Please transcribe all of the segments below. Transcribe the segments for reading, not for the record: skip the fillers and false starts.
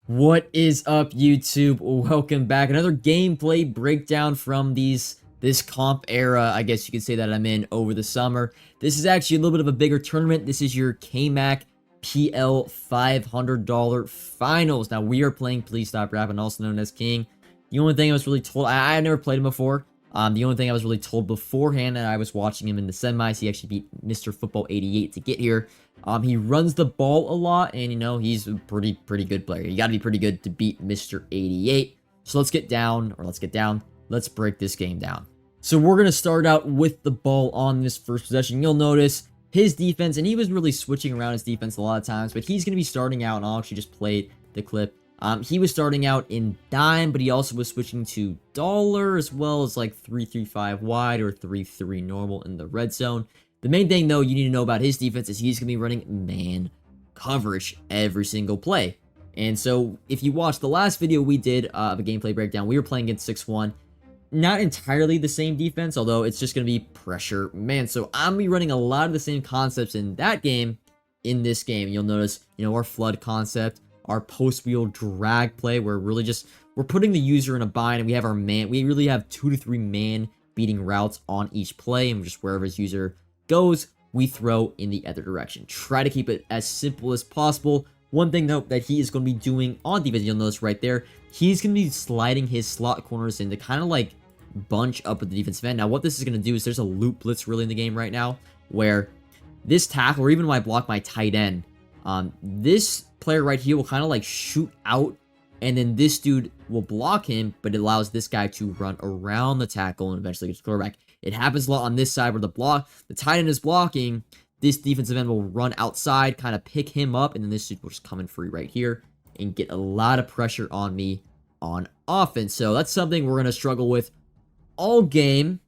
What is up, YouTube? Welcome back. Another gameplay breakdown from this comp era, I guess you could say, that I'm in over the summer. This is actually a little bit of a bigger tournament. This is your KMAC PL $500 finals. Now, we are playing Please Stop Rapping, also known as King. The only thing I was really told, I never played him before. The only thing I was really told beforehand, and I was watching him in the semis, he actually beat Mr. Football 88 to get here. He runs the ball a lot, and he's a pretty good player. You got to be pretty good to beat Mr. 88. So let's get down. Let's break this game down. So we're gonna start out with the ball on this first possession. You'll notice his defense, and he was really switching around his defense a lot of times, but he's gonna be starting out, and I'll actually just play the clip. He was starting out in dime, but he also was switching to dollar, as well as like 3-3-5 wide or 3-3 normal in the red zone. The main thing, though, you need to know about his defense is he's going to be running man coverage every single play. And so if you watched the last video we did of a gameplay breakdown, we were playing against 6-1. Not entirely the same defense, although it's just going to be pressure man. So I'm going to be running a lot of the same concepts in that game in this game. You'll notice, our flood concept, our post wheel drag play, where we're putting the user in a bind, and we have our man. We really have 2 to 3 man beating routes on each play, and just wherever his user goes, we throw in the other direction. Try to keep it as simple as possible. One thing, though, that he is going to be doing on defense, you'll notice right there, he's going to be sliding his slot corners in to kind of like bunch up with the defensive end. Now, what this is going to do is there's a loop blitz really in the game right now, where this tackle, or even when I block my tight end, this player right here will kind of like shoot out, and then this dude will block him, but it allows this guy to run around the tackle and eventually get to the quarterback. It happens a lot on this side where the tight end is blocking. This defensive end will run outside, kind of pick him up, and then this dude will just come in free right here and get a lot of pressure on me on offense. So that's something we're going to struggle with all game.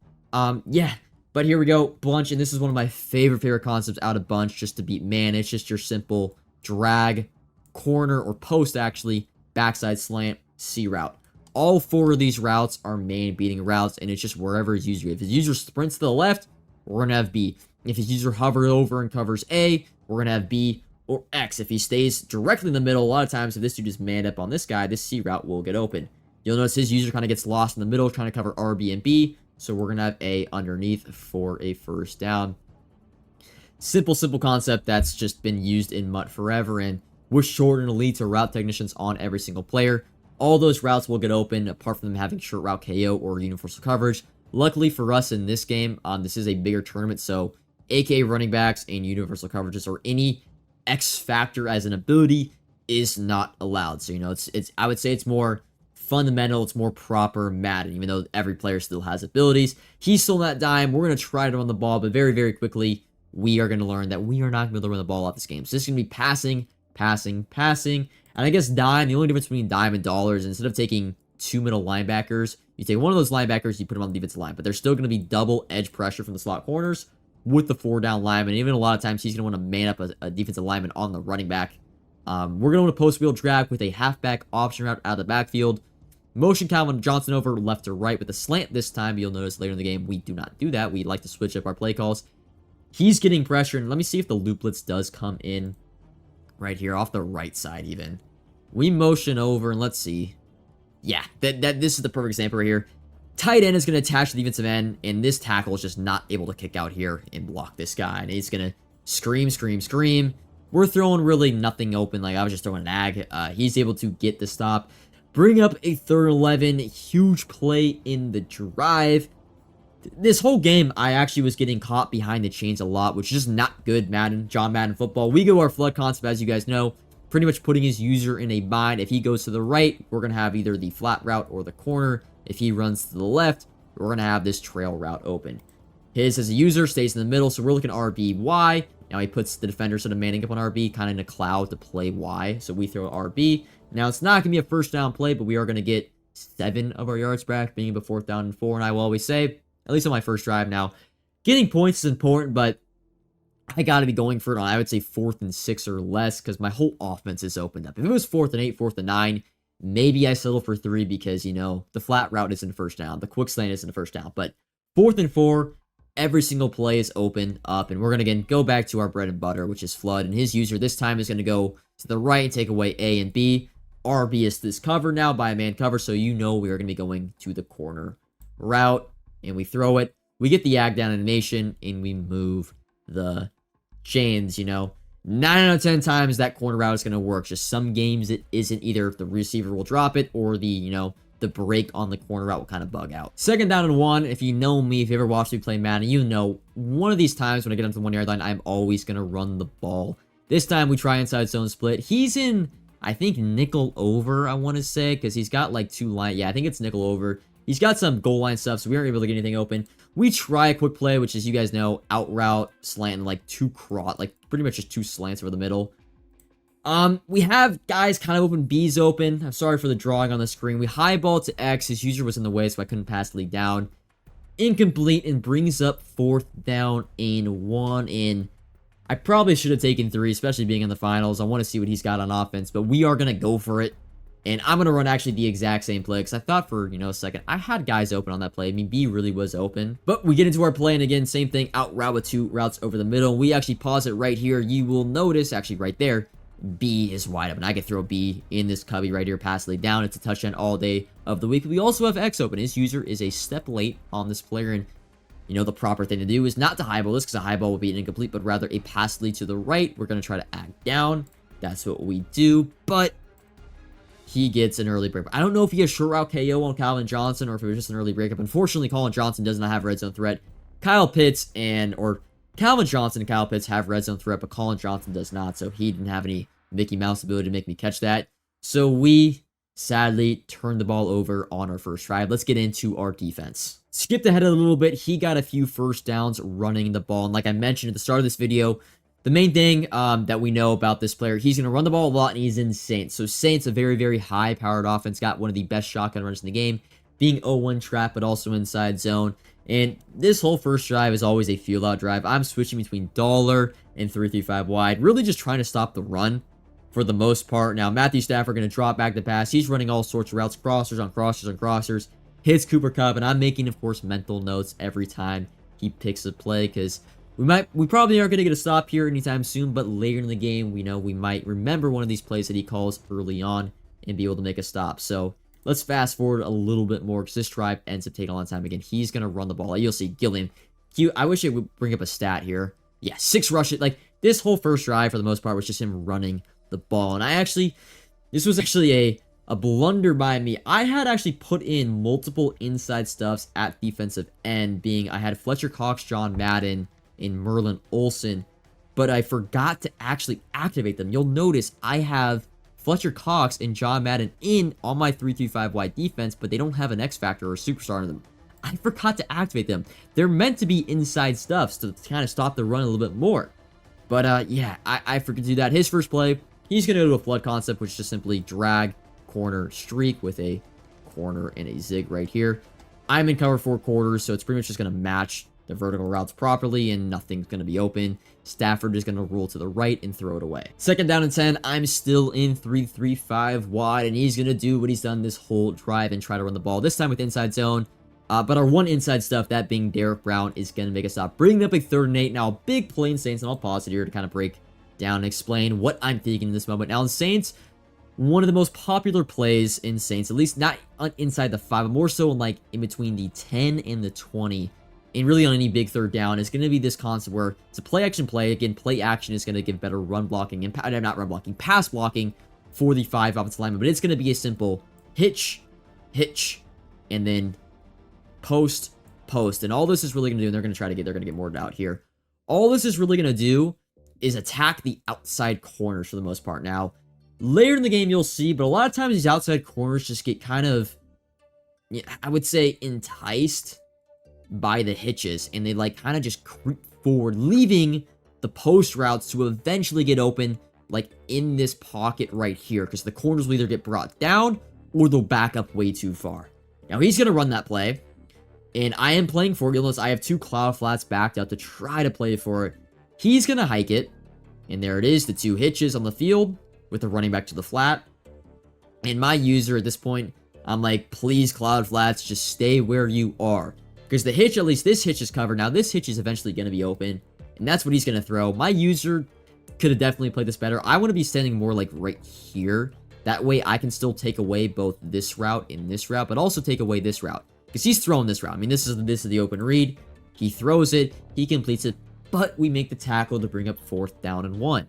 Yeah, but here we go. Bunch, and this is one of my favorite concepts out of bunch, just to beat man. It's just your simple drag, corner, or post, actually, backside slant, C route. All 4 of these routes are main beating routes, and it's just wherever his user is. If his user sprints to the left, we're going to have B. If his user hovers over and covers A, we're going to have B or X. If he stays directly in the middle, a lot of times, if this dude is manned up on this guy, this C route will get open. You'll notice his user kind of gets lost in the middle, trying to cover R, B, and B, so we're going to have A underneath for a first down. Simple concept that's just been used in MUT forever, and we're short and elite to route technicians on every single player. All those routes will get open, apart from them having short route KO or universal coverage. Luckily for us in this game, this is a bigger tournament, so AKA running backs and universal coverages or any X factor as an ability is not allowed. So, it's I would say it's more fundamental, it's more proper Madden, even though every player still has abilities. He's still not dime. We're going to try to run the ball, but very quickly, we are going to learn that we are not going to be able to run the ball off this game. So this is going to be passing. And I guess dime, the only difference between dime and dollars, instead of taking 2 middle linebackers, you take one of those linebackers, you put them on the defensive line. But there's still going to be double edge pressure from the slot corners with the 4 down lineman. Even a lot of times, he's going to want to man up a defensive lineman on the running back. We're going to want to post wheel drag with a halfback option route out of the backfield. Motion Calvin Johnson over left to right with a slant this time. You'll notice later in the game, we do not do that. We like to switch up our play calls. He's getting pressure, and let me see if the loop blitz does come in right here off the right side even. We motion over, and let's see. Yeah, this is the perfect example right here. Tight end is going to attach the defensive end, and this tackle is just not able to kick out here and block this guy. And he's going to scream. We're throwing really nothing open. Like, I was just throwing an ag. He's able to get the stop. Bring up a 3rd and 11. Huge play in the drive. This whole game, I actually was getting caught behind the chains a lot, which is just not good John Madden football. We go our flood concept, as you guys know, pretty much putting his user in a bind. If he goes to the right, we're going to have either the flat route or the corner. If he runs to the left, we're going to have this trail route open. His, as a user, stays in the middle, so we're looking RB, Y. Now he puts the defender sort of manning up on RB, kind of in a cloud to play Y. So we throw RB. Now, it's not going to be a first down play, but we are going to get 7 of our yards back, being a 4th down and 4. And I will always say, at least on my first drive now, getting points is important, but I got to be going for it on, I would say, 4th and 6 or less, because my whole offense is opened up. If it was 4th and 8, 4th and 9, maybe I settle for 3 because, the flat route isn't a first down. The quick slant isn't a first down. But 4th and 4, every single play is open up, and we're going to, again, go back to our bread and butter, which is flood. And his user this time is going to go to the right and take away A and B. RBS this cover now by a man cover, so you know we are going to be going to the corner route, and we throw it. We get the ag down animation, and we move the chains, 9 out of 10 times that corner route is going to work. Just some games it isn't. Either the receiver will drop it or the break on the corner route will kind of bug out. Second down and 1. If you know me, if you ever watched me play Madden, you know one of these times when I get up to the 1 yard line, I'm always going to run the ball. This time we try inside zone split. He's in, I think, nickel over, I want to say, because he's got like 2 line. Yeah, I think it's nickel over. He's got some goal line stuff, so we aren't able to get anything open. We try a quick play, which is, you guys know, out route, slant, and like 2 crot, like pretty much just 2 slants over the middle. We have guys kind of open, B's open. I'm sorry for the drawing on the screen. We high ball to X. His user was in the way, so I couldn't pass the lead down. Incomplete, and brings up 4th down and 1. And I probably should have taken 3, especially being in the finals. I want to see what he's got on offense, but we are going to go for it. And I'm going to run actually the exact same play, because I thought for, a second, I had guys open on that play. I mean, B really was open. But we get into our play, and again, same thing, out route with 2 routes over the middle. We actually pause it right here. You will notice, actually right there, B is wide open. I can throw B in this cubby right here, pass laid down. It's a touchdown all day of the week. We also have X open. His user is a step late on this player, and the proper thing to do is not to highball this, because a highball will be an incomplete, but rather a pass lead to the right. We're going to try to act down. That's what we do, but he gets an early break. I don't know if he has short route KO on Calvin Johnson or if it was just an early breakup. Unfortunately, Calvin Johnson does not have red zone threat. Calvin Johnson and Kyle Pitts have red zone threat, but Colin Johnson does not, so he didn't have any Mickey Mouse ability to make me catch that. So we sadly turned the ball over on our first drive. Let's get into our defense. Skipped ahead a little bit. He got a few first downs running the ball, and like I mentioned at the start of this video, the main thing that we know about this player, he's going to run the ball a lot, and he's in Saints. So Saints, a very, very high-powered offense, got one of the best shotgun runs in the game, being 0-1 trap, but also inside zone. And this whole first drive is always a field-out drive. I'm switching between dollar and 3-3-5 wide, really just trying to stop the run for the most part. Now, Matthew Stafford going to drop back the pass. He's running all sorts of routes, crossers on crossers on crossers, hits Cooper Kupp, and I'm making, of course, mental notes every time he picks a play, because we probably aren't going to get a stop here anytime soon, but later in the game, we might remember one of these plays that he calls early on and be able to make a stop. So let's fast forward a little bit more, because this drive ends up taking a long time. Again, he's going to run the ball. You'll see Gilliam. I wish it would bring up a stat here. Yeah, 6 rushes. Like, this whole first drive, for the most part, was just him running the ball. And this was actually a blunder by me. I had actually put in multiple inside stuffs at defensive end, being I had Fletcher Cox, John Madden, and Merlin Olsen, but I forgot to actually activate them. You'll notice I have Fletcher Cox and John Madden in on my 3-3-5 wide defense, but they don't have an X factor or a superstar in them. I forgot to activate them. They're meant to be inside stuffs to kind of stop the run a little bit more. But yeah, I forgot to do that. His first play, he's going to go to a flood concept, which is just simply drag, corner, streak with a corner and a zig right here. I'm in cover 4 quarters, so it's pretty much just going to match the vertical routes properly, and nothing's going to be open. Stafford is going to roll to the right and throw it away. Second down and 10, I'm still in 3-3-5 wide, and he's going to do what he's done this whole drive and try to run the ball, this time with inside zone. But our one inside stuff, that being Derek Brown, is going to make a stop, bringing up a 3rd and 8. Now, big play in Saints, and I'll pause it here to kind of break down and explain what I'm thinking in this moment. Now, in Saints, one of the most popular plays in Saints, at least not inside the 5, but more so in between the 10 and the 20, and really on any big 3rd down, is going to be this concept where it's a play-action play. Again, play-action is going to give better run blocking, and not run blocking, pass blocking for the 5 offensive linemen, but it's going to be a simple hitch, and then post, and all this is really going to do, and they're going to get more out here. All this is really going to do is attack the outside corners for the most part. Now, later in the game, you'll see, but a lot of times these outside corners just get kind of, I would say, enticed by the hitches, and they kind of just creep forward, leaving the post routes to eventually get open in this pocket right here, because the corners will either get brought down or they'll back up way too far. Now he's going to run that play, and I am playing for it. You'll notice I have 2 cloud flats backed up to try to play for it. He's going to hike it, and there it is, the 2 hitches on the field with the running back to the flat. And my user at this point, I'm like, please, cloud flats, just stay where you are. Because the hitch, at least this hitch is covered. Now, this hitch is eventually going to be open, and that's what he's going to throw. My user could have definitely played this better. I want to be standing more right here. That way I can still take away both this route and this route, but also take away this route. Because he's throwing this route. I mean, this is the open read. He throws it. He completes it. But we make the tackle to bring up 4th down and 1.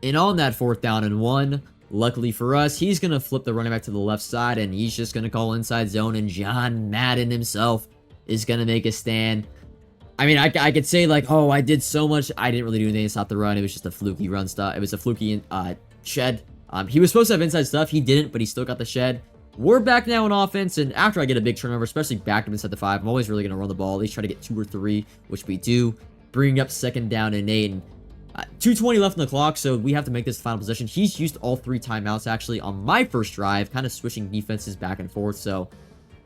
And on that 4th down and 1, luckily for us, he's going to flip the running back to the left side, and he's just going to call inside zone, and John Madden himself is going to make a stand. I mean, I could say, like, oh, I did so much. I didn't really do anything to stop the run. It was just a fluky run stuff. It was a fluky shed. He was supposed to have inside stuff. He didn't, but he still got the shed. We're back now in offense, and after I get a big turnover, especially back to inside the 5, I'm always really going to run the ball. At least try to get 2 or 3, which we do. Bringing up 2nd down and 8. And 2:20 left on the clock, so we have to make this final possession. He's used all 3 timeouts, actually, on my first drive, kind of switching defenses back and forth. So,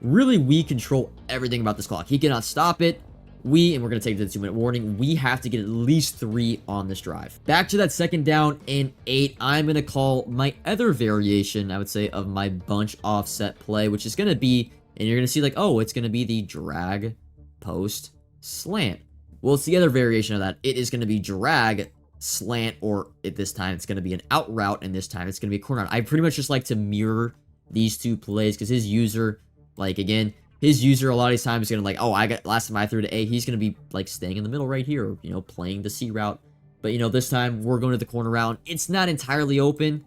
really, we control everything about this clock. He cannot stop it. And we're going to take it to the 2-minute warning, we have to get at least 3 on this drive. Back to that 2nd down and 8, I'm going to call my other variation, I would say, of my bunch offset play, which is going to be, and you're going to see, like, oh, it's going to be the drag, post, slant. Well, it's the other variation of that. It is going to be drag, slant, or at this time, it's going to be an out route, and this time, it's going to be a corner route. I pretty much just like to mirror these 2 plays, because his user, like, again, his user a lot of these times is going to, like, oh, last time I threw to A, he's going to be, like, staying in the middle right here, you know, playing the C route. But, you know, this time, we're going to the corner route. It's not entirely open.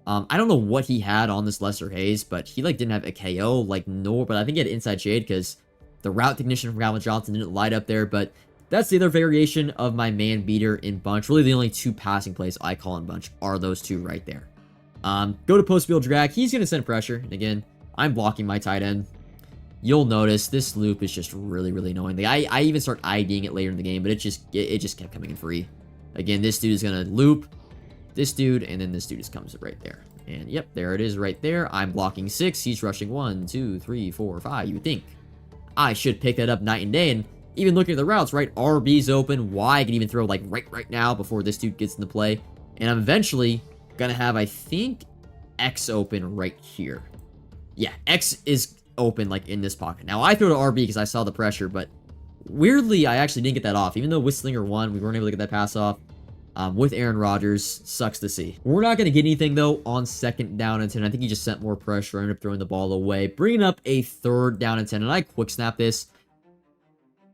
I don't know what he had on this Lester Hayes, but he, like, didn't have a KO, like, no, but I think he had inside shade, because the route technician from Calvin Johnson didn't light up there, but that's the other variation of my man beater in bunch. Really, the only 2 passing plays I call in bunch are those 2 right there. Go to post field drag. He's going to send pressure. And again, I'm blocking my tight end. You'll notice this loop is just really, really annoying. I even start IDing it later in the game, but it just kept coming in free. Again, this dude is going to loop this dude, and then this dude just comes right there. And yep, there it is right there. I'm blocking 6. He's rushing 1, 2, 3, 4, 5. You would think I should pick that up night and day. And even looking at the routes, right? RB's open. Y I can even throw, like, right now before this dude gets into play. And I'm eventually going to have, I think, X open right here. Yeah, X is open, like, in this pocket. Now, I throw to RB because I saw the pressure, but weirdly, I actually didn't get that off. Even though Whistlinger won, we weren't able to get that pass off. With Aaron Rodgers, sucks to see. We're not going to get anything, though, on 2nd down and 10. I think he just sent more pressure. I ended up throwing the ball away. Bringing up a 3rd down and 10, and I quick snap this.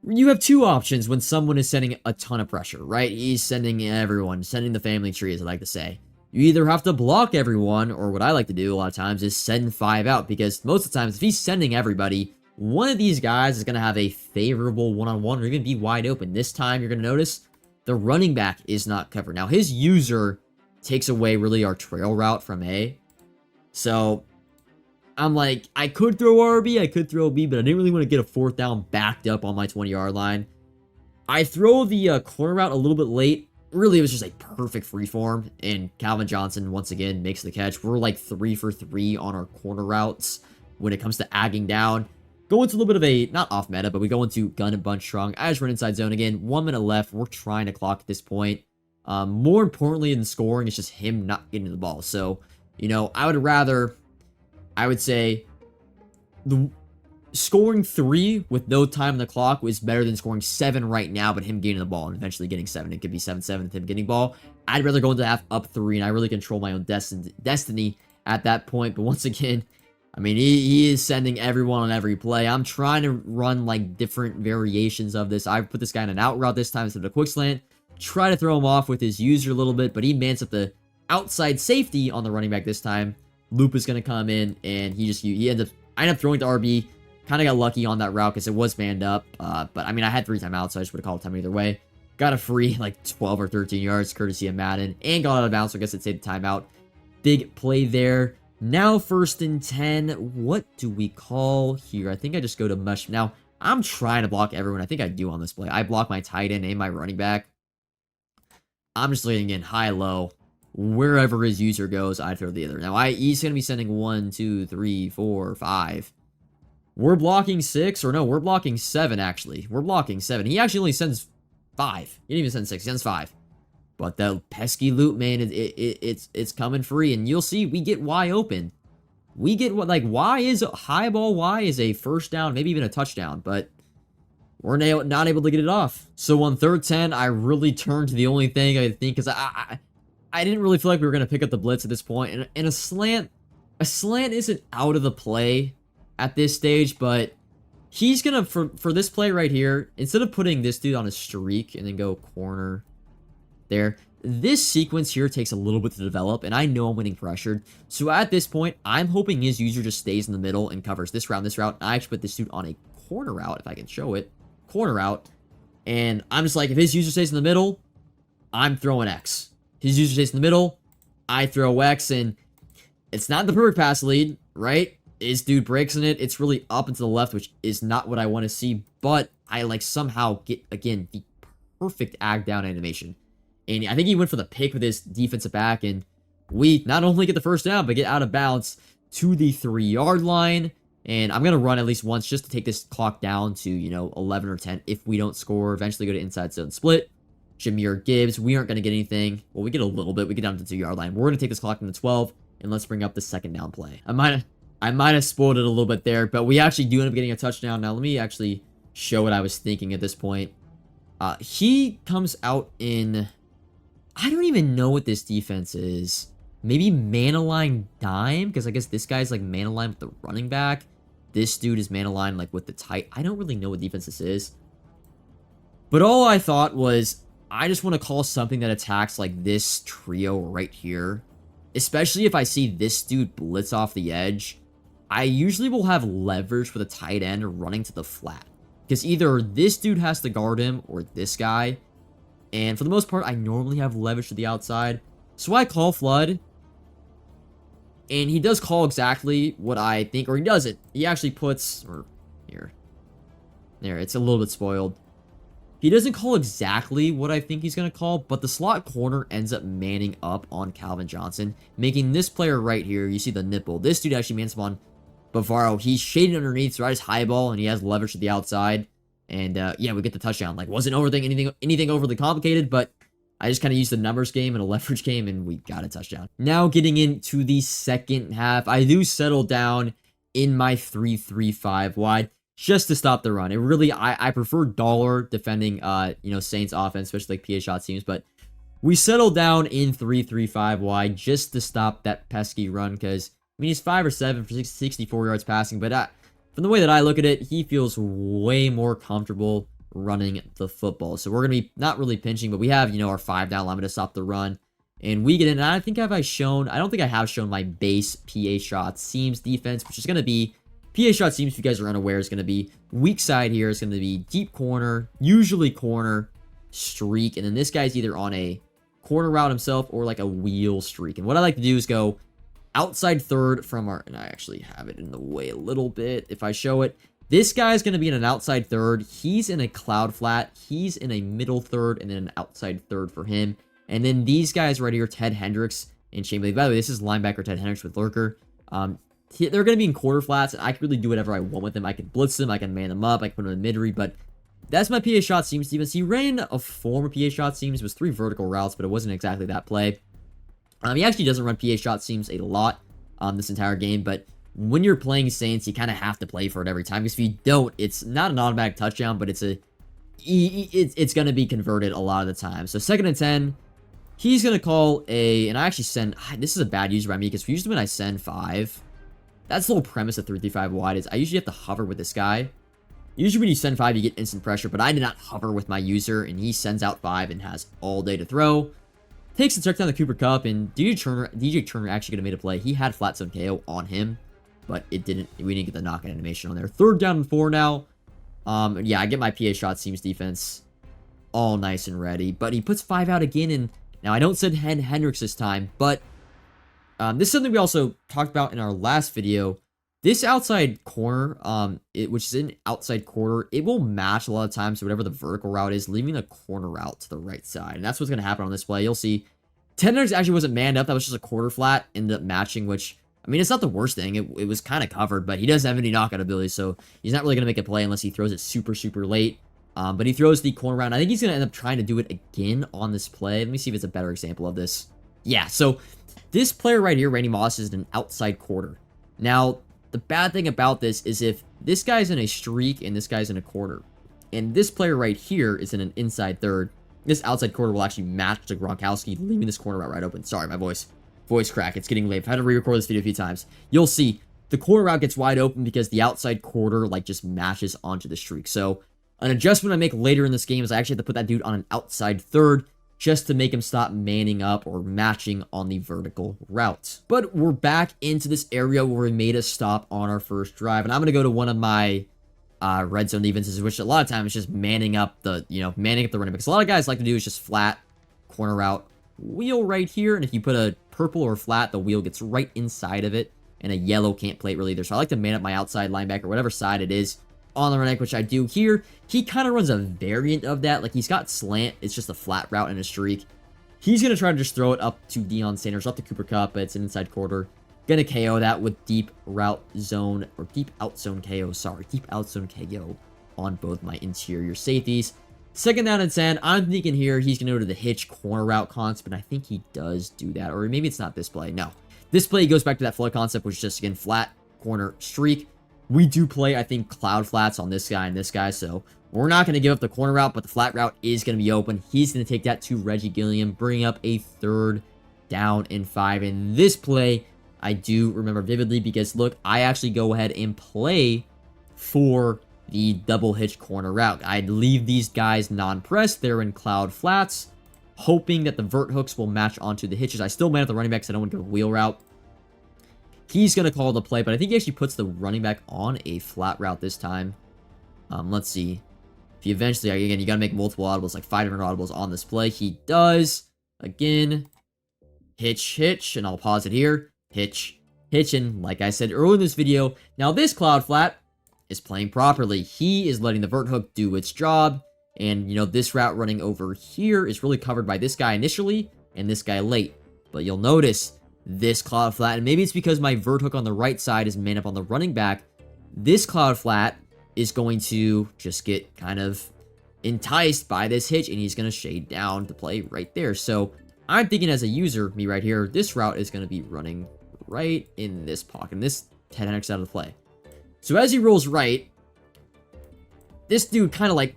You have 2 options when someone is sending a ton of pressure, right? He's sending everyone, sending the family tree, as I like to say. You either have to block everyone, or what I like to do a lot of times is send 5 out, because most of the times, if he's sending everybody, one of these guys is going to have a favorable one-on-one, or even be wide open. This time, you're going to notice the running back is not covered. Now, his user takes away really our trail route from A. So, I'm like, I could throw RB, I could throw B, but I didn't really want to get a 4th down backed up on my 20-yard line. I throw the corner route a little bit late. Really, it was just a perfect freeform, and Calvin Johnson, once again, makes the catch. We're like 3 for 3 on our corner routes when it comes to agging down. Go into a little bit of a, not off meta, but we go into gun and bunch strong. I just run inside zone again. 1 minute left. We're trying to clock at this point. More importantly than scoring, it's just him not getting the ball. So, you know, I would say, the scoring 3 with no time on the clock was better than scoring 7 right now, but him getting the ball and eventually getting 7. It could be 7-7 with him getting ball. I'd rather go into half up 3, and I really control my own destiny at that point. But once again, I mean, he is sending everyone on every play. I'm trying to run, like, different variations of this. I put this guy in an out route this time instead of a quick slant. Try to throw him off with his user a little bit, but he mans up the outside safety on the running back this time. Loop is going to come in, and I end up throwing to RB. Kind of got lucky on that route because it was manned up. But, I mean, I had 3 timeouts, so I just would have called time either way. Got a free, like, 12 or 13 yards, courtesy of Madden. And got out of bounds, so I guess it saved the timeout. Big play there. Now, 1st and 10. What do we call here? I think I just go to mush. Now, I'm trying to block everyone. I think I do on this play. I block my tight end and my running back. I'm just leading in high-low. Wherever his user goes, I throw the other. Now, he's going to be sending 1, 2, 3, 4, 5. We're blocking 6, or no, we're blocking 7, actually. We're blocking 7. He actually only sends 5. He didn't even send 6, he sends 5. But the pesky loop, man, it's coming free, and you'll see we get Y open. We get what, like, Y is, high ball Y is a 1st down, maybe even a touchdown, but we're not able to get it off. So on 3rd 10, I really turned to the only thing I think, because I didn't really feel like we were going to pick up the blitz at this point, and a slant, A slant isn't out of the play at this stage, but he's gonna, for this play right here, instead of putting this dude on a streak and then go corner there, this sequence here takes a little bit to develop, and I know I'm getting pressured. So at this point, I'm hoping his user just stays in the middle and covers this route, and I actually put this dude on a corner route, if I can show it. Corner route. And I'm just like, if his user stays in the middle, I'm throwing X. His user stays in the middle, I throw X, and it's not the perfect pass lead, right? This dude breaks in it. It's really up and to the left, which is not what I want to see, but I like somehow get, again, the perfect ag down animation. And I think he went for the pick with his defensive back, and we not only get the first down, but get out of bounds to the 3-yard line. And I'm going to run at least once just to take this clock down to, 11 or 10 if we don't score. Eventually go to inside zone split. Jahmyr Gibbs, we aren't going to get anything. Well, we get a little bit. We get down to the 2-yard line. We're going to take this clock to 12, and let's bring up the second down play. I might have spoiled it a little bit there, but we actually do end up getting a touchdown. Now, let me actually show what I was thinking at this point. He comes out in... I don't even know what this defense is. Maybe man-aligned dime? Because I guess this guy's like man-aligned with the running back. This dude is man-aligned like with the tight. I don't really know what defense this is. But all I thought was, I just want to call something that attacks like this trio right here. Especially if I see this dude blitz off the edge. I usually will have leverage for the tight end running to the flat. Because either this dude has to guard him or this guy. And for the most part, I normally have leverage to the outside. So I call flood. And he does call exactly what I think, or he doesn't. He actually puts, or here. There, it's a little bit spoiled. He doesn't call exactly what I think he's going to call, but the slot corner ends up manning up on Calvin Johnson, making this player right here, you see the nipple. This dude actually mans up on Bavaro. He's shaded underneath, so I just highball, and he has leverage to the outside. And yeah, we get the touchdown. Like, wasn't overthinking anything overly complicated, but I just kind of used the numbers game and a leverage game, and we got a touchdown. Now getting into the second half, I do settle down in my 3-3-5 wide just to stop the run. It really, I prefer dollar defending, Saints offense, especially like PA shot teams, but we settle down in 3-3-5 wide just to stop that pesky run, because, I mean, he's 5 or 7 for 64 yards passing, but from the way that I look at it, he feels way more comfortable running the football. So we're going to be not really pinching, but we have, our 5 down lineman to stop the run. And we get in, and I don't think I have shown my base PA shot seams defense, which is going to be, PA shot seams, if you guys are unaware, is going to be weak side here. It's going to be deep corner, usually corner, streak. And then this guy's either on a corner route himself or like a wheel streak. And what I like to do is go outside third from our, and I actually have it in the way a little bit if I show it. This guy's going to be in an outside third. He's in a cloud flat. He's in a middle third and then an outside third for him. And then these guys right here, Ted Hendricks and Chamberlain. By the way, this is linebacker Ted Hendricks with Lurker. They're going to be in quarter flats, and I can really do whatever I want with them. I can blitz them. I can man them up. I can put them in mid-read, but that's my PA shot seams defense. He ran a former PA shot seams. It was 3 vertical routes, but it wasn't exactly that play. He actually doesn't run PA shot seams a lot this entire game, but when you're playing Saints, you kind of have to play for it every time, because if you don't, it's not an automatic touchdown, but it's going to be converted a lot of the time. So 2nd and 10, he's going to call and I actually send, this is a bad user by me, because usually when I send 5, that's the whole premise of 3-3-5 wide, is I usually have to hover with this guy. Usually when you send 5, you get instant pressure, but I did not hover with my user, and he sends out 5 and has all day to throw. Takes the check down the Cooper Kupp, and DJ Turner actually could have made a play. He had flat zone KO on him, but we didn't get the knockout animation on there. 3rd down and 4 now. Yeah, I get my PA shot seams defense all nice and ready, but he puts 5 out again, and now I don't send Hendricks this time, but this is something we also talked about in our last video. This outside corner, which is an outside quarter, it will match a lot of times to whatever the vertical route is, leaving the corner route to the right side. And that's what's going to happen on this play. You'll see Hendricks actually wasn't manned up. That was just a quarter flat, ended up matching, which, I mean, it's not the worst thing. It was kind of covered, but he doesn't have any knockout ability, so he's not really going to make a play unless he throws it super, super late. But he throws the corner route. I think he's going to end up trying to do it again on this play. Let me see if it's a better example of this. Yeah, so this player right here, Randy Moss, is an outside quarter. Now, the bad thing about this is if this guy's in a streak and this guy's in a quarter, and this player right here is in an inside third, this outside quarter will actually match to Gronkowski, leaving this corner route right open. Sorry, my voice. Voice crack. It's getting late. I've had to re-record this video a few times. You'll see the corner route gets wide open because the outside quarter like just matches onto the streak. So an adjustment I make later in this game is I actually have to put that dude on an outside third just to make him stop manning up or matching on the vertical route. But we're back into this area where we made a stop on our first drive. And I'm going to go to one of my red zone defenses, which a lot of times is just manning up the running back. Because a lot of guys like to do is just flat corner route wheel right here. And if you put a purple or flat, the wheel gets right inside of it. And a yellow can't play it really either. So I like to man up my outside linebacker, whatever side it is, on the running back, which I do here. He kind of runs a variant of that. Like, he's got slant. It's just a flat route and a streak. He's going to try to just throw it up to Deion Sanders, up to Cooper Kupp, but it's an inside quarter. Going to KO that with deep route zone, or deep out zone KO, sorry. Deep out zone KO on both my interior safeties. Second down and 10. I'm thinking here he's going to go to the hitch corner route concept, and I think he does do that. Or maybe it's not this play. No. This play goes back to that flood concept, which is just, again, flat corner streak. We do play, I think, cloud flats on this guy and this guy, so we're not going to give up the corner route, but the flat route is going to be open. He's going to take that to Reggie Gilliam, bringing up a third down and 5. And this play, I do remember vividly because, look, I actually go ahead and play for the double hitch corner route. I'd leave these guys non-pressed. They're in cloud flats, hoping that the vert hooks will match onto the hitches. I still man up the running back because I don't want to go wheel route. He's going to call the play, but I think he actually puts the running back on a flat route this time. Let's see. If he eventually, again, you got to make multiple audibles, like 5 different audibles on this play. He does. Again, hitch, and I'll pause it here. Hitch, and like I said earlier in this video, now this cloud flat is playing properly. He is letting the vert hook do its job. And, this route running over here is really covered by this guy initially and this guy late. But you'll notice this cloud flat, and maybe it's because my vert hook on the right side is man up on the running back. This cloud flat is going to just get kind of enticed by this hitch, and he's going to shade down the play right there. So I'm thinking as a user, me right here, this route is going to be running right in this pocket, and this Ted Hendricks out of the play. So as he rolls right, this dude kind of like,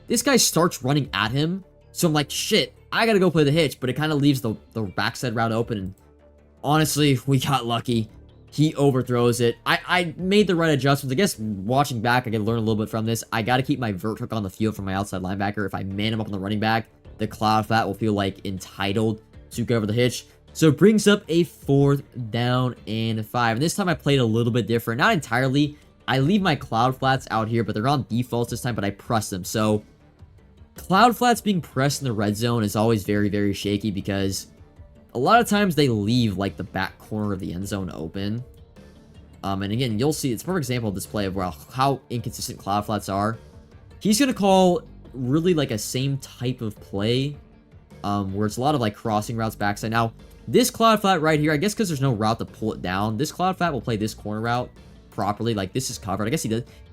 this guy starts running at him. So I'm like, shit, I got to go play the hitch, but it kind of leaves the backside route open. And honestly, we got lucky. He overthrows it. I made the right adjustments. I guess watching back, I can learn a little bit from this. I got to keep my vert hook on the field for my outside linebacker. If I man him up on the running back, the cloud flat will feel like entitled to cover the hitch. So it brings up a 4th down and 5. And this time I played a little bit different. Not entirely. I leave my cloud flats out here, but they're on defaults this time, but I press them. So cloud flats being pressed in the red zone is always very, very shaky because a lot of times they leave like the back corner of the end zone open. And again, you'll see it's a perfect example of this play of how inconsistent cloud flats are. He's going to call really like a same type of play where it's a lot of like crossing routes backside. Now, this cloud flat right here, I guess because there's no route to pull it down, this cloud flat will play this corner route properly. Like, this is covered. I guess he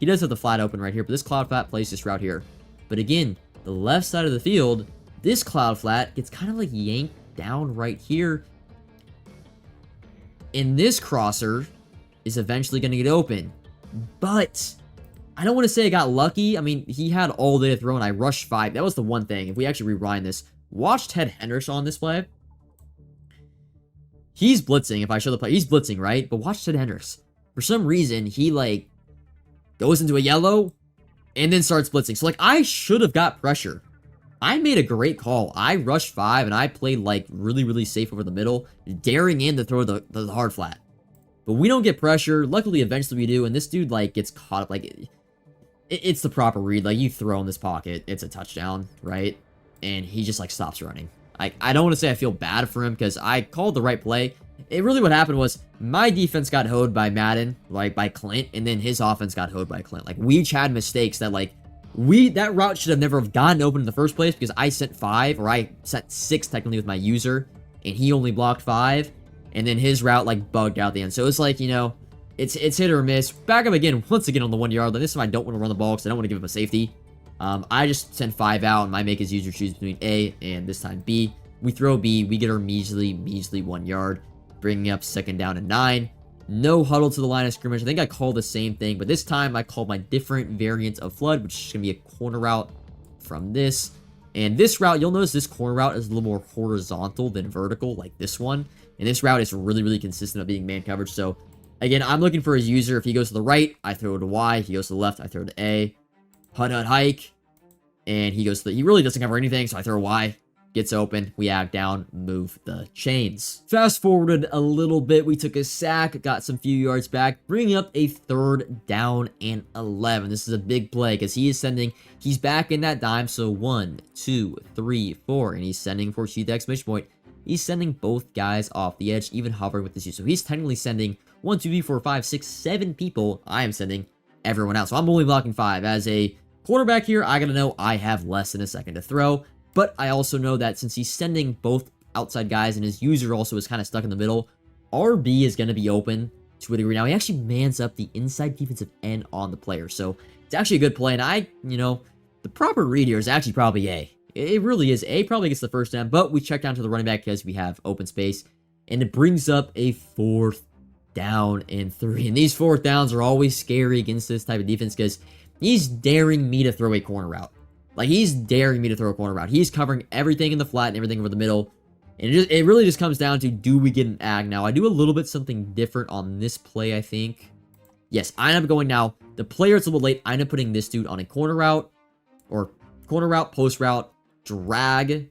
does have the flat open right here, but this cloud flat plays this route here. But again, the left side of the field, this cloud flat gets kind of like yanked down right here. And this crosser is eventually going to get open. But I don't want to say I got lucky. I mean, he had all day to throw, and I rushed 5. That was the one thing. If we actually rewind this, watch Ted Hendricks on this play. He's blitzing. If I show the play, he's blitzing, right? But watch Ted Hendricks. For some reason, he, like, goes into a yellow and then starts blitzing. So, like, I should have got pressure. I made a great call. I rushed 5, and I played, like, really, really safe over the middle, daring in to throw the hard flat. But we don't get pressure. Luckily, eventually we do, and this dude, like, gets caught up. Like, it's the proper read. Like, you throw in this pocket, it's a touchdown, right? And he just, like, stops running. I don't want to say I feel bad for him because I called the right play. It really what happened was my defense got hoed by Madden, like by Clint, and then his offense got hoed by Clint. Like, we each had mistakes that, like, that route should have never have gotten open in the first place because I sent 5, or I sent 6 technically with my user, and he only blocked 5, and then his route, like, bugged out the end. So it's like, it's hit or miss. Back up again, once again on the 1 yard line. This time I don't want to run the ball because I don't want to give him a safety. I just send 5 out, and my make his user choose between A and this time B. We throw B, we get our measly 1 yard, bringing up 2nd down and 9. No huddle to the line of scrimmage. I think I called the same thing, but this time I called my different variant of flood, which is going to be a corner route from this. And this route, you'll notice this corner route is a little more horizontal than vertical, like this one. And this route is really, really consistent of being man coverage. So, again, I'm looking for his user. If he goes to the right, I throw to Y. If he goes to the left, I throw to A. Hut, hut, hike. And he goes to the... He really doesn't cover anything, so I throw Y. Gets open, we ag down, move the chains. Fast forwarded a little bit, we took a sack, got some few yards back, bringing up a 3rd down and 11. This is a big play because he's back in that dime, so 1, 2, 3, 4, and he's sending for the exclamation point. He's sending both guys off the edge, even hovering with this use. So he's technically sending 1, 2, 3, 4, 5, 6, 7 people. I am sending everyone out. So I'm only blocking 5. As a quarterback here, I gotta know I have less than a second to throw. But I also know that since he's sending both outside guys and his user also is kind of stuck in the middle, RB is going to be open to a degree. Now, he actually mans up the inside defensive end on the player. So, it's actually a good play. And the proper read here is actually probably A. It really is. A probably gets the first down, but we check down to the running back because we have open space. And it brings up a 4th down and 3. And these 4th downs are always scary against this type of defense because he's daring me to throw a corner route. Like, he's daring me to throw a corner route. He's covering everything in the flat and everything over the middle. And it really just comes down to, do we get an ag? Now, I do a little bit something different on this play, I think. Yes, I end up going now. The player is a little late. I end up putting this dude on a corner route. Or corner route, post route, drag,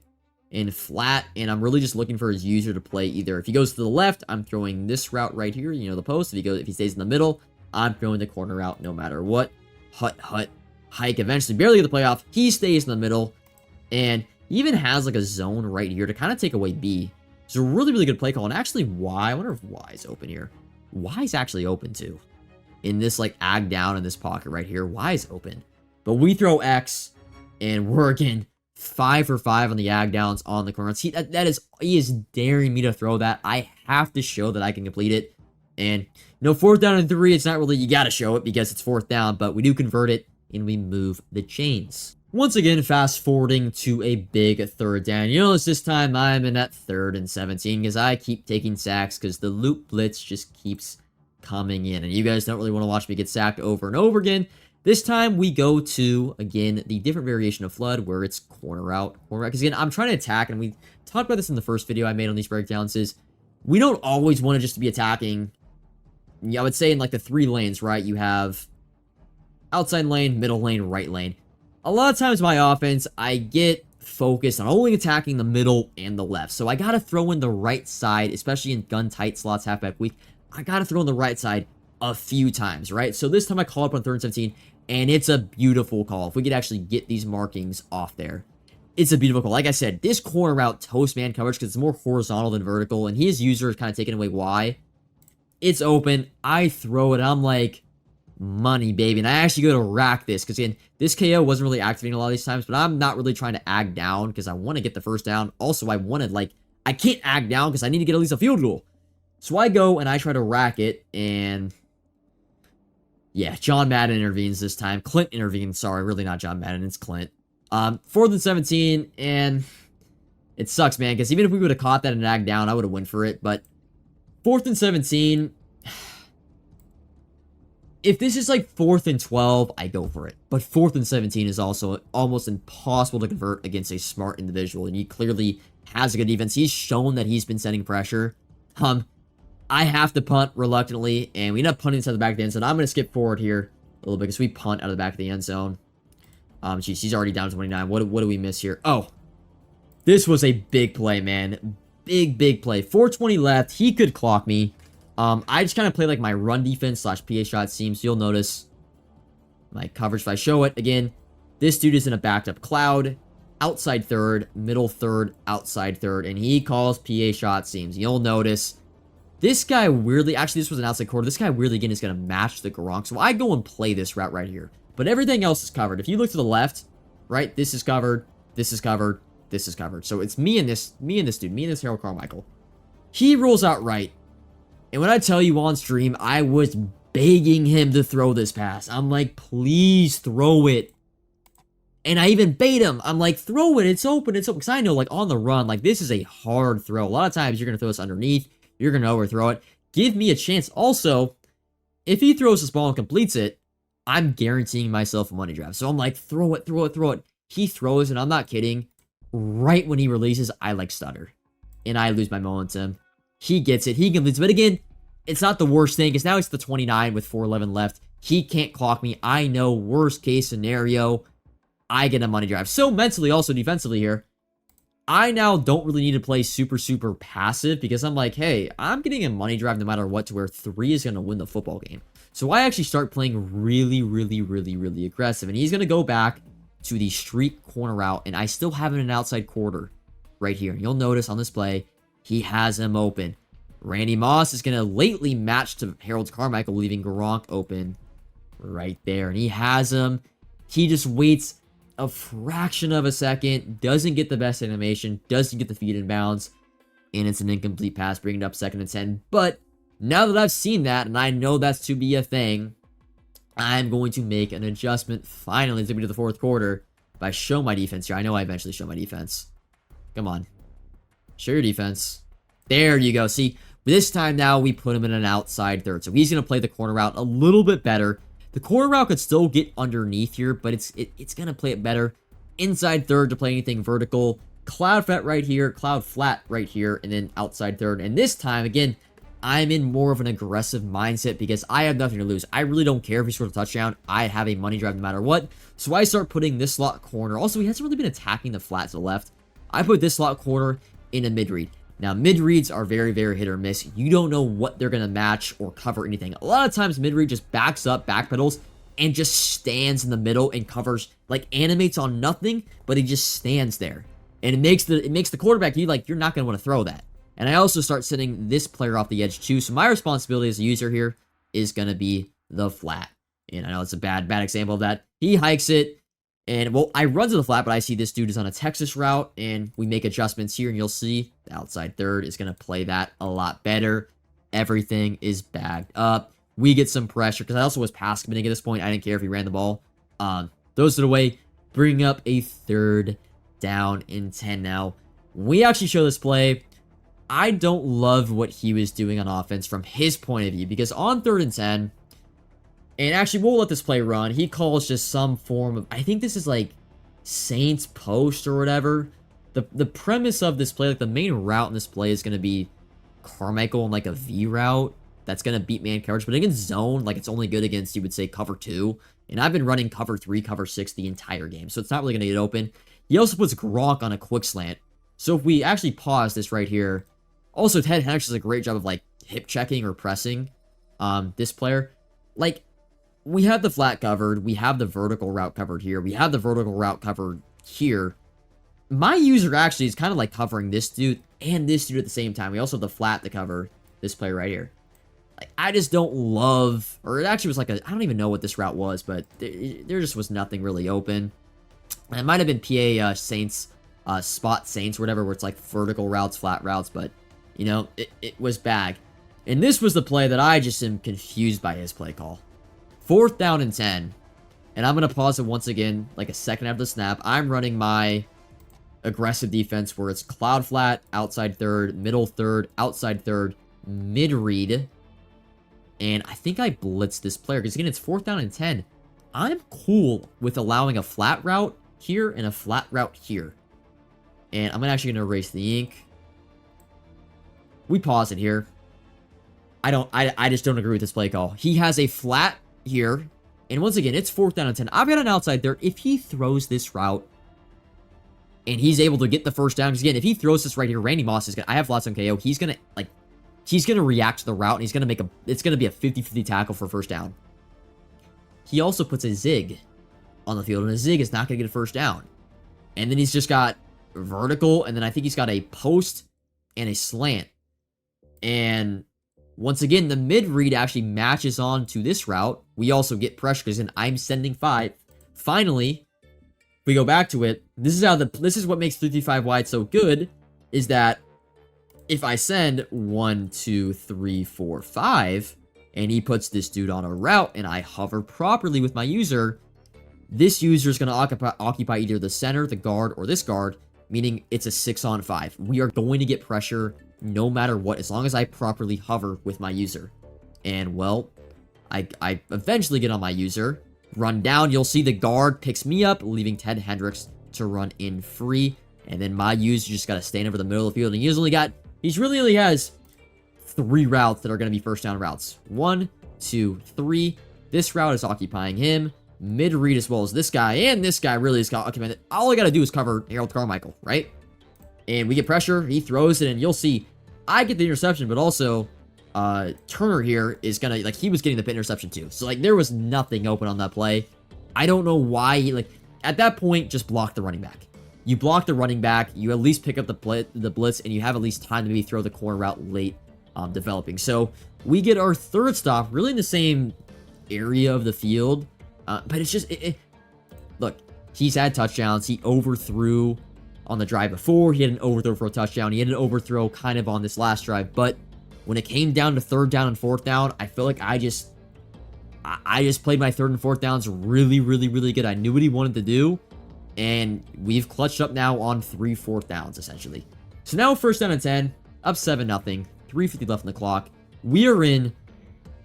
and flat. And I'm really just looking for his user to play either. If he goes to the left, I'm throwing this route right here. The post. If he stays in the middle, I'm throwing the corner route no matter what. Hut, hut. Hike, eventually barely get the playoff. He stays in the middle, and he even has like a zone right here to kind of take away B. It's a really, really good play call. And actually, Y, I wonder if Y is open here. Y is actually open too. In this like ag down in this pocket right here, Y is open. But we throw X, and we're again 5 for 5 on the ag downs on the corners. He is daring me to throw that. I have to show that I can complete it. And 4th down and 3, it's not really, you got to show it because it's 4th down, but we do convert it. And we move the chains. Once again, fast forwarding to a big 3rd down. You notice this time I'm in that 3rd and 17 because I keep taking sacks because the loop blitz just keeps coming in. And you guys don't really want to watch me get sacked over and over again. This time we go to, again, the different variation of flood where it's corner route. Because again, I'm trying to attack, and we talked about this in the first video I made on these breakdowns, is we don't always want to just be attacking. I would say in like the 3 lanes, right? You have outside lane, middle lane, right lane. A lot of times my offense, I get focused on only attacking the middle and the left. So I got to throw in the right side, especially in gun tight slots halfback week. I got to throw in the right side a few times, right? So this time I call up on 3rd and 17, and it's a beautiful call. If we could actually get these markings off there, it's a beautiful call. Like I said, this corner route toast man coverage because it's more horizontal than vertical, and his user is kind of taking away Y. It's open. I throw it. I'm like, money, baby. And I actually go to rack this because, again, this KO wasn't really activating a lot of these times, but I'm not really trying to ag down because I want to get the 1st down. Also, I can't ag down because I need to get at least a field goal. So I go and I try to rack it, and yeah, John Madden intervenes this time. Clint intervenes. Sorry, really not John Madden. It's Clint. 4th and 17, and it sucks, man, because even if we would have caught that and ag down, I would have went for it, but 4th and 17... If this is like 4th and 12, I go for it. But 4th and 17 is also almost impossible to convert against a smart individual. And he clearly has a good defense. He's shown that he's been sending pressure. I have to punt reluctantly, and we end up punting inside the back of the end zone. I'm going to skip forward here a little bit because we punt out of the back of the end zone. Geez, he's already down to 29. What do we miss here? Oh, this was a big play, man. Big play. 4:20 left. He could clock me. I just kind of play like my run defense / PA shot seam. So you'll notice my coverage if I show it. Again, this dude is in a backed up cloud. Outside 3rd, middle 3rd, outside 3rd. And he calls PA shot seams. You'll notice this guy weirdly, actually this was an outside quarter. This guy weirdly again is going to match the Gronk. So I go and play this route right here. But everything else is covered. If you look to the left, right, this is covered. This is covered. This is covered. So it's me and this dude. Me and this Harold Carmichael. He rolls out right. And when I tell you on stream, I was begging him to throw this pass. I'm like, please throw it. And I even bait him. I'm like, throw it. It's open. It's open. Because I know, like, on the run, like, this is a hard throw. A lot of times, you're going to throw this underneath. You're going to overthrow it. Give me a chance. Also, if he throws this ball and completes it, I'm guaranteeing myself a money draft. So I'm like, throw it, throw it, throw it. He throws, and I'm not kidding. Right when he releases, I, like, stutter. And I lose my momentum. He gets it. He completes. But again, it's not the worst thing because now it's the 29 with 4:11 left. He can't clock me. I know, worst case scenario, I get a money drive. So mentally, also defensively here, I now don't really need to play super, super passive because I'm like, hey, I'm getting a money drive no matter what to where 3 is going to win the football game. So I actually start playing really, really, really, really aggressive. And he's going to go back to the street corner route. And I still have him in an outside quarter right here. And you'll notice on this play, he has him open. Randy Moss is going to lately match to Harold Carmichael, leaving Gronk open right there. And he has him. He just waits a fraction of a second, doesn't get the best animation, doesn't get the feed in bounds, and it's an incomplete pass, bringing it up 2nd and 10. But now that I've seen that, and I know that's to be a thing, I'm going to make an adjustment finally to be to the 4th quarter by show my defense here. I know I eventually show my defense. Come on. Show your defense. There you go. See, this time now we put him in an outside third. So he's going to play the corner route a little bit better. The corner route could still get underneath here, but it's going to play it better. Inside third to play anything vertical. Cloud flat right here, cloud flat right here, and then outside third. And this time, again, I'm in more of an aggressive mindset because I have nothing to lose. I really don't care if he scores a touchdown. I have a money drive no matter what. So I start putting this slot corner. Also, he hasn't really been attacking the flat to the left. I put this slot corner in a mid-read. Now, mid-reads are very, very hit or miss. You don't know what they're going to match or cover anything. A lot of times, mid-read just backs up, backpedals, and just stands in the middle and covers, like, animates on nothing, but he just stands there. And it makes the quarterback, you're not going to want to throw that. And I also start sending this player off the edge, too. So my responsibility as a user here is going to be the flat. And I know it's a bad example of that. He hikes it. And, well, I run to the flat, but I see this dude is on a Texas route, and we make adjustments here, and you'll see the outside third is going to play that a lot better. Everything is bagged up. We get some pressure, because I also was pass committing at this point. I didn't care if he ran the ball. Throws it away, bring up a 3rd down and 10 now. We actually show this play. I don't love what he was doing on offense from his point of view, because on 3rd and 10, and actually, we'll let this play run. He calls just some form of, I think this is like Saints post or whatever. The premise of this play, like the main route in this play is going to be Carmichael in like a V route. That's going to beat man coverage. But against zone, like it's only good against, you would say, cover 2. And I've been running cover 3, cover 6 the entire game. So it's not really going to get open. He also puts Gronk on a quick slant. So if we actually pause this right here. Also, Ted Hendricks does a great job of like hip checking or pressing this player. Like, we have the flat covered. We have the vertical route covered here. We have the vertical route covered here. My user actually is kind of like covering this dude and this dude at the same time. We also have the flat to cover this player right here. Like, I just don't love, or it actually was like I don't even know what this route was, but there just was nothing really open. And it might have been PA Saints, spot Saints, or whatever, where it's like vertical routes, flat routes, but, you know, it was bag. And this was the play that I just am confused by his play call. 4th down and 10. And I'm going to pause it once again, like a second after the snap. I'm running my aggressive defense where it's cloud flat, outside third, middle third, outside third, mid-read. And I think I blitzed this player because, again, it's 4th down and 10. I'm cool with allowing a flat route here and a flat route here. And I'm actually going to erase the ink. We pause it here. I just don't agree with this play call. He has a flat here, and once again, it's 4th down and 10. I've got an outside there. If he throws this route, and he's able to get the 1st down, because again, if he throws this right here, Randy Moss is gonna, I have lots on KO. He's gonna react to the route, and he's gonna it's gonna be a 50-50 tackle for 1st down. He also puts a zig on the field, and a zig is not gonna get a 1st down. And then he's just got vertical, and then I think he's got a post and a slant. And once again, the mid-read actually matches on to this route. We also get pressure because then I'm sending 5. Finally, if we go back to it, this is what makes 3-5 wide so good, is that if I send 1, 2, 3, 4, 5, and he puts this dude on a route, and I hover properly with my user, this user is going to occupy either the center, the guard, or this guard, meaning it's a 6-on-5. We are going to get pressure no matter what, as long as I properly hover with my user. And, well, I eventually get on my user, run down, you'll see the guard picks me up, leaving Ted Hendricks to run in free, and then my user just got to stand over the middle of the field, and he really only has 3 routes that are going to be first down routes. 1, 2, 3. This route is occupying him. Mid read as well as this guy. And this guy really is occupied. All I got to do is cover Harold Carmichael, right? And we get pressure. He throws it, and you'll see I get the interception, but also Turner here is going to, like, he was getting the pit interception too. So, like, there was nothing open on that play. I don't know why he, like, at that point, just block the running back. You block the running back, you at least pick up the blitz, and you have at least time to maybe throw the corner route late developing. So we get our third stop really in the same area of the field, but it's just, look, he's had touchdowns. He overthrew on the drive before. He had an overthrow for a touchdown. He had an overthrow kind of on this last drive, but when it came down to 3rd down and 4th down, I feel like I just played my 3rd and 4th downs really, really, really good. I knew what he wanted to do. And we've clutched up now on 3 4th downs, essentially. So now 1st down and 10, up 7-0, 3:50 left on the clock. We are in,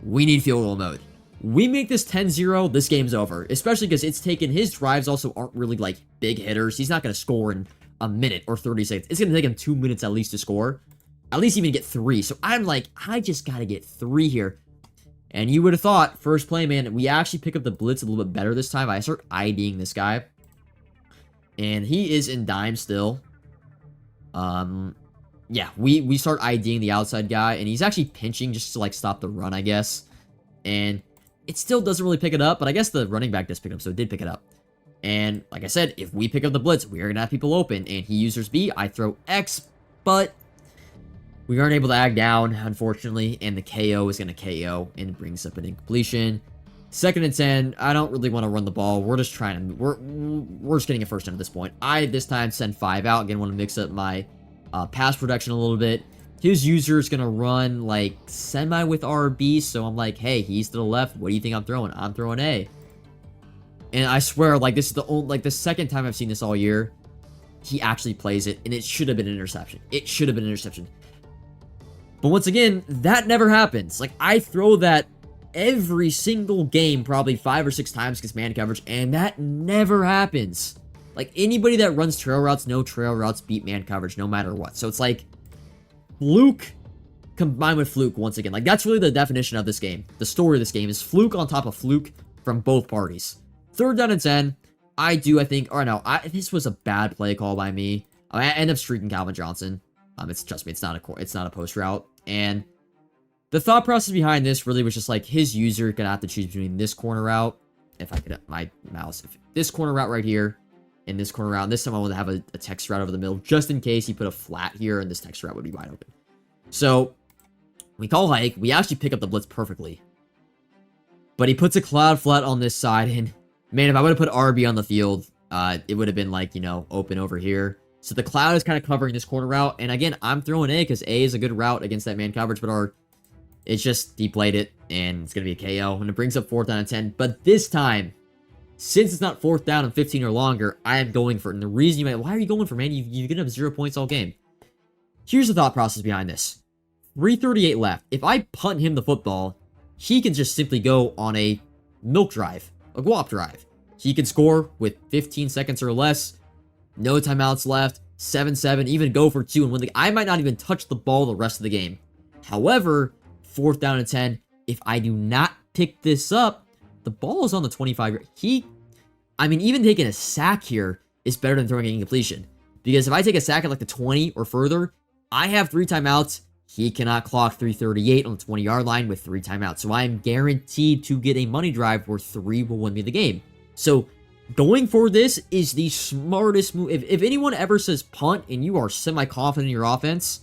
we need field goal mode. We make this 10-0, this game's over. Especially because it's taken, his drives also aren't really like big hitters. He's not going to score in a minute or 30 seconds. It's going to take him 2 minutes at least to score. At least even get 3. So I'm like, I just got to get 3 here. And you would have thought, first play, man, we actually pick up the blitz a little bit better this time. I start IDing this guy. And he is in dime still. Yeah, we start IDing the outside guy, and he's actually pinching just to, like, stop the run, I guess. And it still doesn't really pick it up, but I guess the running back does pick it up, so it did pick it up. And, like I said, if we pick up the blitz, we are going to have people open, and he uses B, I throw X, but we aren't able to ag down, unfortunately, and the KO is going to KO, and it brings up an incompletion. 2nd and 10, I don't really want to run the ball. We're just trying to, we're just getting a first down at this point. I, this time, send 5 out. Again, want to mix up my pass production a little bit. His user is going to run, like, semi with RB, so I'm like, hey, he's to the left. What do you think I'm throwing? I'm throwing A. And I swear, like, this is the only, like, the 2nd time I've seen this all year. He actually plays it, and it should have been an interception. It should have been an interception. But once again, that never happens. Like, I throw that every single game, probably 5 or 6 times against man coverage, and that never happens. Like, anybody that runs trail routes know trail routes beat man coverage no matter what. So it's like fluke combined with fluke once again. Like, that's really the definition of this game. The story of this game is fluke on top of fluke from both parties. 3rd down and 10, I think, or no, this was a bad play call by me. I end up streaking Calvin Johnson. Trust me, it's not a post route. And the thought process behind this really was just like his user gonna have to choose between this corner route, if I could my mouse, this corner route right here, and this corner route. And this time I want to have a text route over the middle, just in case he put a flat here and this text route would be wide open. So we call hike. We actually pick up the blitz perfectly, but he puts a cloud flat on this side. And man, if I would have put RB on the field, it would have been like, you know, open over here. So the cloud is kind of covering this corner route. And again, I'm throwing A because A is a good route against that man coverage, but it's just deplayed it, and it's going to be a KO, and it brings up 4th down and 10. But this time, since it's not 4th down and 15 or longer, I am going for it. And the reason why are you going for it, man? You've given up 0 points all game. Here's the thought process behind this. 3:38 left. If I punt him the football, he can just simply go on a milk drive, a guap drive. He can score with 15 seconds or less, no timeouts left, 7-7, even go for 2 and win I might not even touch the ball the rest of the game. However, 4th down and 10, if I do not pick this up, the ball is on the 25. Even taking a sack here is better than throwing an incompletion. Because if I take a sack at like the 20 or further, I have 3 timeouts. He cannot clock 3:38 on the 20-yard line with 3 timeouts. So I am guaranteed to get a money drive where 3 will win me the game. So going for this is the smartest move. If anyone ever says punt and you are semi-confident in your offense,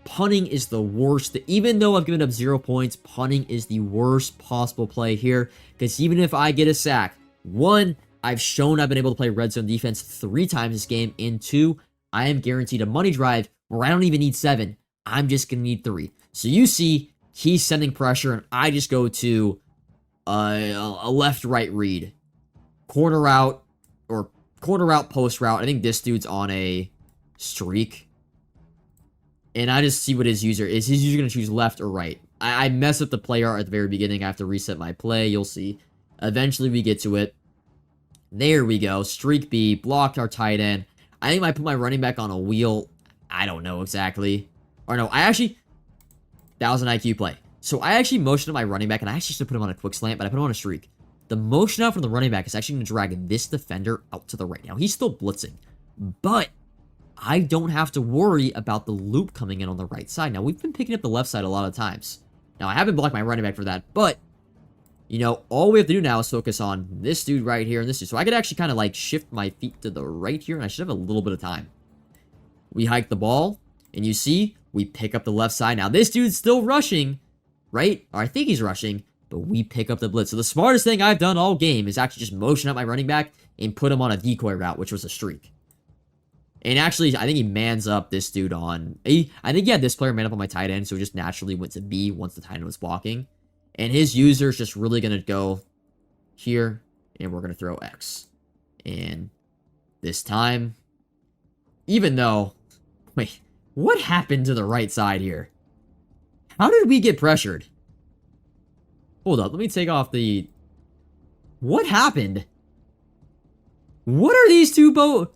punting is the worst. Even though I've given up 0 points, punting is the worst possible play here. Because even if I get a sack, 1, I've shown I've been able to play red zone defense 3 times this game. And 2, I am guaranteed a money drive where I don't even need 7. I'm just going to need 3. So you see, he's sending pressure, and I just go to a left-right read. Corner route, or corner route, post route. I think this dude's on a streak. And I just see what his user is. His user going to choose left or right. I mess up the play art at the very beginning. I have to reset my play. You'll see. Eventually, we get to it. There we go. Streak B. Blocked our tight end. I think I put my running back on a wheel. I don't know exactly. Or no, I actually... That was an IQ play. So I actually motioned my running back, and I actually should put him on a quick slant, but I put him on a streak. The motion out from the running back is actually going to drag this defender out to the right. Now, he's still blitzing, but I don't have to worry about the loop coming in on the right side. Now, we've been picking up the left side a lot of times. Now, I haven't blocked my running back for that, but, you know, all we have to do now is focus on this dude right here and this dude. So I could actually kind of, like, shift my feet to the right here, and I should have a little bit of time. We hike the ball, and you see, we pick up the left side. Now, this dude's still rushing, right? Or I think he's rushing, but we pick up the blitz. So the smartest thing I've done all game is actually just motion up my running back and put him on a decoy route, which was a streak. And actually, I think he mans up this dude on... I think he had this player man up on my tight end, so he just naturally went to B once the tight end was blocking. And his user's just really going to go here, and we're going to throw X. And this time, even though... Wait, what happened to the right side here? How did we get pressured? Hold up, let me take off the... What happened? What are these two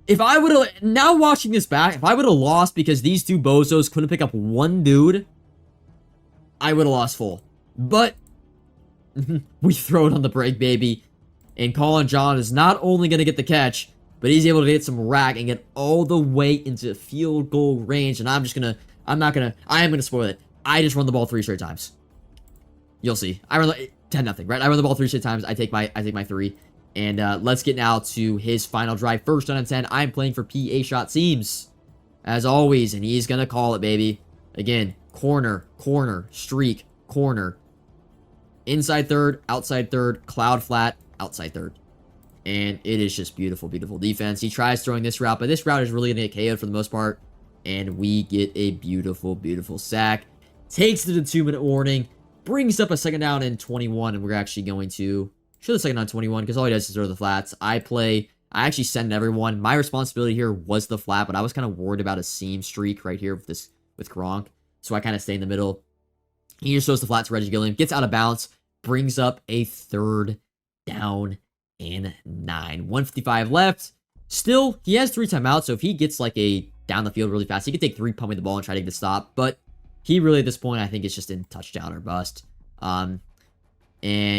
If I would have... Now watching this back, if I would have lost because these two bozos couldn't pick up one dude, I would have lost full. But we throw it on the break, baby. And Colin John is not only going to get the catch, but he's able to get some rack and get all the way into field goal range. And I'm just going to... I am going to spoil it. I just run the ball 3 straight times. You'll see. I run 10-0, right? I run the ball 3 straight times. I take my 3. And let's get now to his final drive. First down and 10. I'm playing for PA Shot Seams, as always, and he's going to call it, baby. Again, corner, streak, corner. Inside third, outside third, cloud flat, outside third. And it is just beautiful, beautiful defense. He tries throwing this route, but this route is really going to get KO'd for the most part. And we get a beautiful, beautiful sack. Takes it to the 2-minute warning. Brings up a second down and 21, and we're actually going to... show the second down 21, because all he does is throw the flats. I actually send everyone. My responsibility here was the flat, but I was kind of worried about a seam streak right here with Gronk. So I kind of stay in the middle. He just throws the flat to Reggie Gilliam. Gets out of bounds. Brings up a 3rd down and 9. 1:55 left. Still, he has 3 timeouts, so if he gets like a down the field really fast, he could take 3 pumping the ball and try to get the stop. But he really, at this point, I think it's just in touchdown or bust. And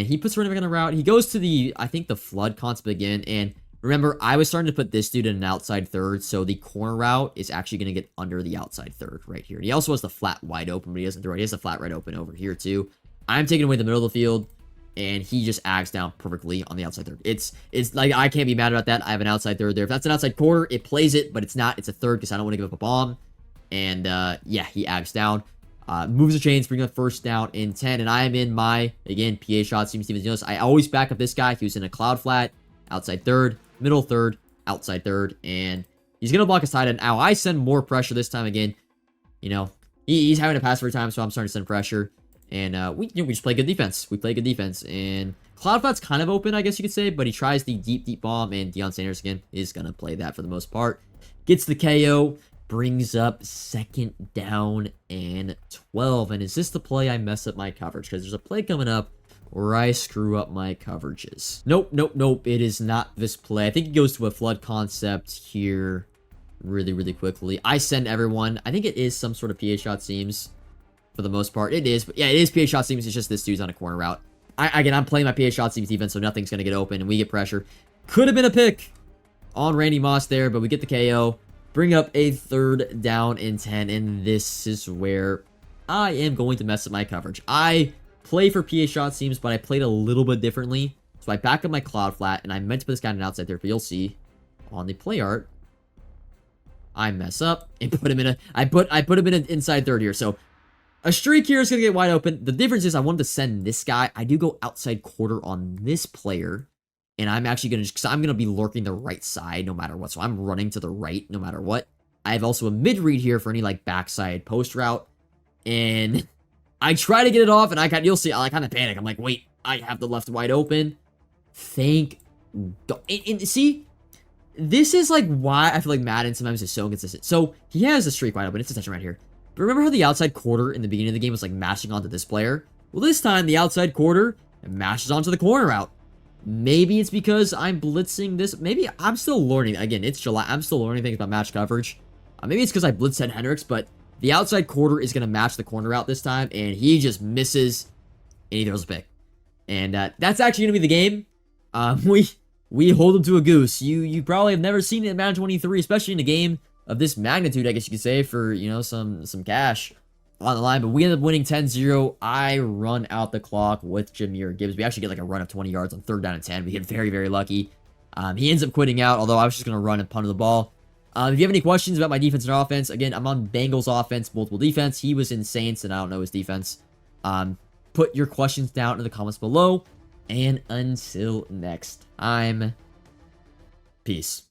he puts running back on the route. He goes to the, I think, the flood concept again. And remember, I was starting to put this dude in an outside third. So the corner route is actually going to get under the outside third right here. And he also has the flat wide open, but he doesn't throw it. He has the flat right open over here too. I'm taking away the middle of the field. And he just ags down perfectly on the outside third. It's like, I can't be mad about that. I have an outside third there. If that's an outside quarter, it plays it, but it's not. It's a third because I don't want to give up a bomb. And yeah, he ags down. Moves the chains, bring up 1st down and 10, and I am in my, again, PA Shot Seams Stevens. You notice I always back up this guy. He was in a cloud flat, outside third, middle third, outside third, and he's going to block his tight end. Now, I send more pressure this time again. You know, he's having to pass every time, so I'm starting to send pressure, and we just play good defense. We play good defense, and cloud flat's kind of open, I guess you could say, but he tries the deep bomb, and Deion Sanders, again, is going to play that for the most part. Gets the KO. Brings up 2nd down and 12. And is this the play I mess up my coverage? Because there's a play coming up where I screw up my coverages. Nope. It is not this play. I think it goes to a flood concept here really quickly. I send everyone. I think it is some sort of PA Shot Seams for the most part. It is. But yeah, it is PA Shot Seams. It's just this dude's on a corner route. I'm playing my PA Shot Seams defense, so nothing's going to get open. And we get pressure. Could have been a pick on Randy Moss there, but we get the KO. Bring up a 3rd down and 10, and this is where I am going to mess up my coverage. I play for PA Shot Seams, but I played a little bit differently. So I back up my cloud flat, and I meant to put this guy in an outside there, but you'll see on the play art, I mess up and put him in a... I put him in an inside third here. So a streak here is going to get wide open. The difference is I wanted to send this guy. I do go outside quarter on this player. And I'm actually going to, because I'm going to be lurking the right side no matter what. So I'm running to the right no matter what. I have also a mid read here for any like backside post route. And I try to get it off and you'll see, I kind of panic. I'm like, wait, I have the left wide open. Thank God. And see, this is like why I feel like Madden sometimes is so inconsistent. So he has a streak wide open. It's a touchdown right here. But remember how the outside quarter in the beginning of the game was like mashing onto this player? Well, this time the outside quarter mashes onto the corner route. Maybe it's because I'm blitzing this. Maybe I'm still learning. Again, it's July. I'm still learning things about match coverage. Maybe it's because I blitzed Ted Hendricks, but the outside quarter is going to match the corner route this time, and he just misses, and he throws a pick. And that's actually going to be the game. We hold him to a goose. You probably have never seen it in Madden 23, especially in a game of this magnitude, I guess you could say, for, you know, some cash on the line. But we end up winning 10-0. I run out the clock with Jahmyr Gibbs. We actually get like a run of 20 yards on 3rd down and 10. We get very, very lucky. He ends up quitting out, although I was just going to run and punt the ball. If you have any questions about my defense and offense, again, I'm on Bengals offense, multiple defense. He was in Saints, and I don't know his defense. Put your questions down in the comments below. And until next time, peace.